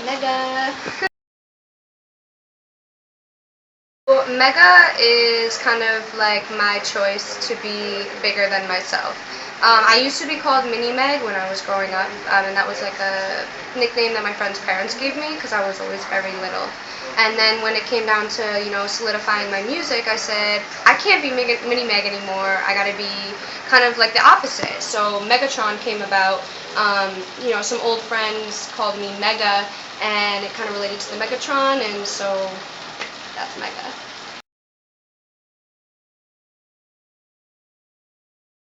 Mega. Well, Mega is kind of like my choice to be bigger than myself. I used to be called Mini Meg when I was growing up, and that was like a nickname that my friends' parents gave me because I was always very little. And then when it came down to, solidifying my music, I said, I can't be Mini Meg anymore. I gotta be kind of like the opposite. So Megatron came about. Some old friends called me Mega, and it kind of related to the Megatron, and so that's Mega.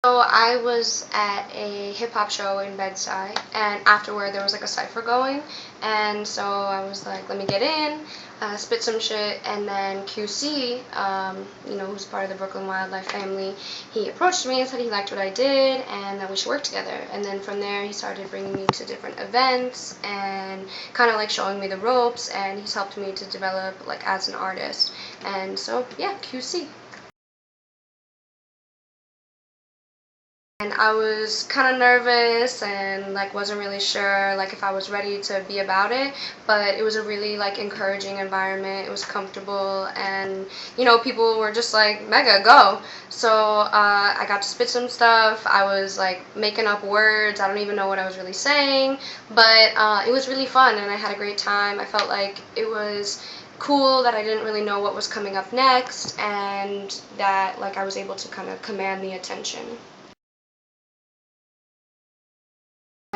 So I was at a hip hop show in Bedside, and afterward there was like a cipher going, and so I was like, let me get in, spit some shit, and then QC, who's part of the Brooklyn Wildlife family, he approached me and said he liked what I did, and that we should work together. And then from there he started bringing me to different events and kind of like showing me the ropes, and he's helped me to develop like as an artist. And so yeah, QC. And I was kind of nervous and like wasn't really sure like if I was ready to be about it, but it was a really like encouraging environment. It was comfortable, and people were just like, Mega, go. So I got to spit some stuff. I was like making up words. I don't even know what I was really saying, but it was really fun and I had a great time. I felt like it was cool that I didn't really know what was coming up next, and that like I was able to kind of command the attention.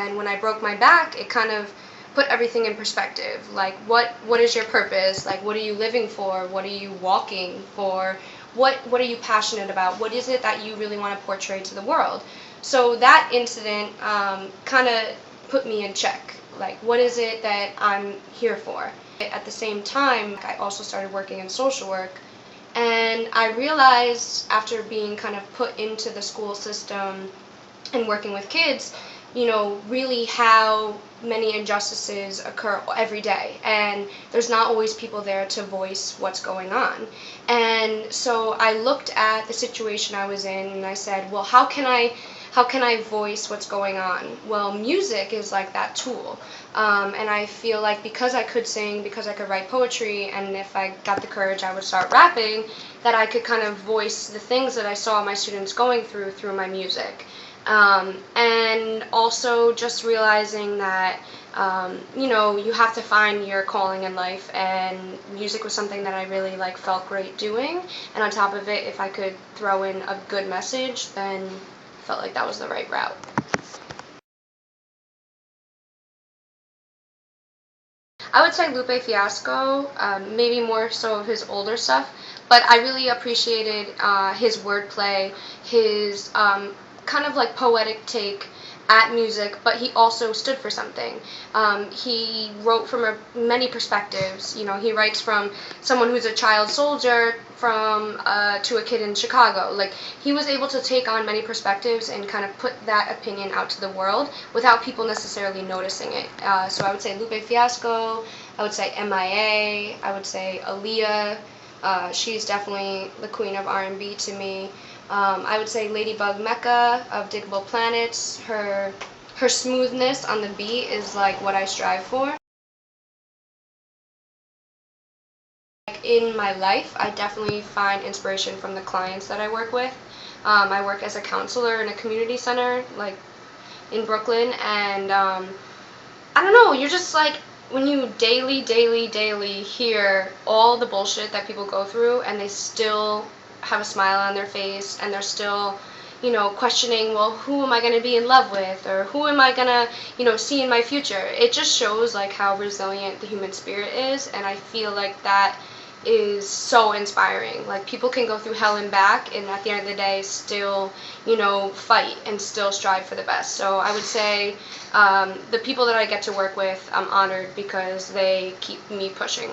And when I broke my back, it kind of put everything in perspective. Like, what is your purpose? Like, what are you living for? What are you walking for? What are you passionate about? What is it that you really want to portray to the world? So that incident kind of put me in check. Like, what is it that I'm here for? At the same time, I also started working in social work, and I realized after being kind of put into the school system and working with kids, really how many injustices occur every day, and there's not always people there to voice what's going on. And so I looked at the situation I was in and I said, well, how can I voice what's going on? Well, music is like that tool. And I feel like because I could sing, because I could write poetry, and if I got the courage I would start rapping, that I could kind of voice the things that I saw my students going through my music. And also just realizing that, you have to find your calling in life, and music was something that I really felt great doing. And on top of it, if I could throw in a good message, then I felt like that was the right route. I would say Lupe Fiasco, maybe more so of his older stuff, but I really appreciated his wordplay, his kind of like poetic take at music, but he also stood for something. He wrote from many perspectives. He writes from someone who's a child soldier from to a kid in Chicago. Like, he was able to take on many perspectives and kind of put that opinion out to the world without people necessarily noticing it. So I would say Lupe Fiasco, I would say MIA, I would say Aaliyah. She's definitely the queen of R&B to me. I would say Ladybug Mecca of Diggable Planets. Her smoothness on the beat is like what I strive for. In my life, I definitely find inspiration from the clients that I work with. I work as a counselor in a community center, like in Brooklyn, and I don't know, you're just like, when you daily hear all the bullshit that people go through, and they still have a smile on their face, and they're still, questioning, well, who am I going to be in love with, or who am I going to, see in my future? It just shows like how resilient the human spirit is, and I feel like that is so inspiring. Like, people can go through hell and back, and at the end of the day still, fight and still strive for the best. So I would say the people that I get to work with, I'm honored because they keep me pushing.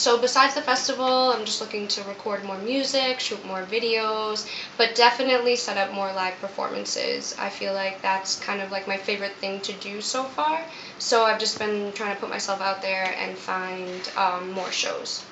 So besides the festival, I'm just looking to record more music, shoot more videos, but definitely set up more live performances. I feel like that's kind of like my favorite thing to do so far. So I've just been trying to put myself out there and find more shows.